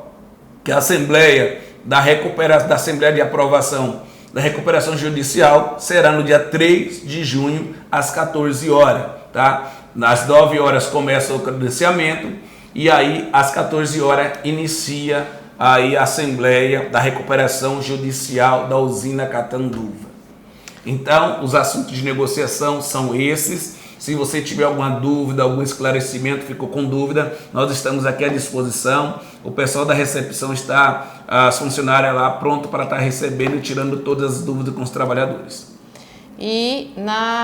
que a Assembleia da Assembleia de Aprovação da Recuperação Judicial será no dia 3 de junho, às 14 horas, tá? Às 9 horas começa o credenciamento e aí às 14 horas inicia aí a Assembleia da Recuperação Judicial da usina Catanduva. Então, os assuntos de negociação são esses. Se você tiver alguma dúvida, algum esclarecimento, ficou com dúvida, nós estamos aqui à disposição. O pessoal da recepção está, as funcionárias lá, pronto para estar recebendo e tirando todas as dúvidas com os trabalhadores. E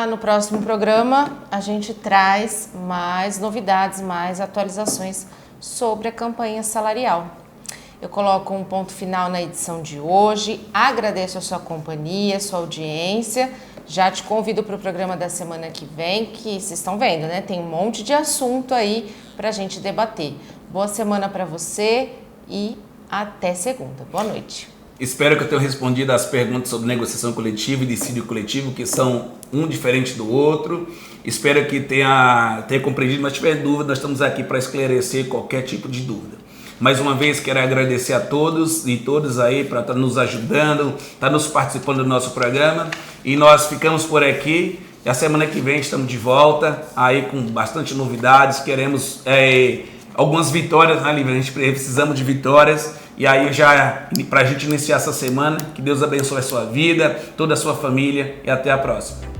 no próximo programa a gente traz mais novidades, mais atualizações sobre a campanha salarial. Eu coloco um ponto final na edição de hoje, agradeço a sua companhia, a sua audiência. Já te convido para o programa da semana que vem, que vocês estão vendo, né? Tem um monte de assunto aí para a gente debater. Boa semana para você e até segunda. Boa noite. Espero que eu tenha respondido às perguntas sobre negociação coletiva e dissídio coletivo, que são um diferente do outro. Espero que tenha compreendido, mas se tiver dúvida, nós estamos aqui para esclarecer qualquer tipo de dúvida. Mais uma vez, quero agradecer a todos e todas aí para estar nos ajudando, estar nos participando do nosso programa. E nós ficamos por aqui. E a semana que vem estamos de volta, aí com bastante novidades. Queremos algumas vitórias, né, Lívia? A gente precisamos de vitórias. E aí, já para a gente iniciar essa semana, que Deus abençoe a sua vida, toda a sua família e até a próxima.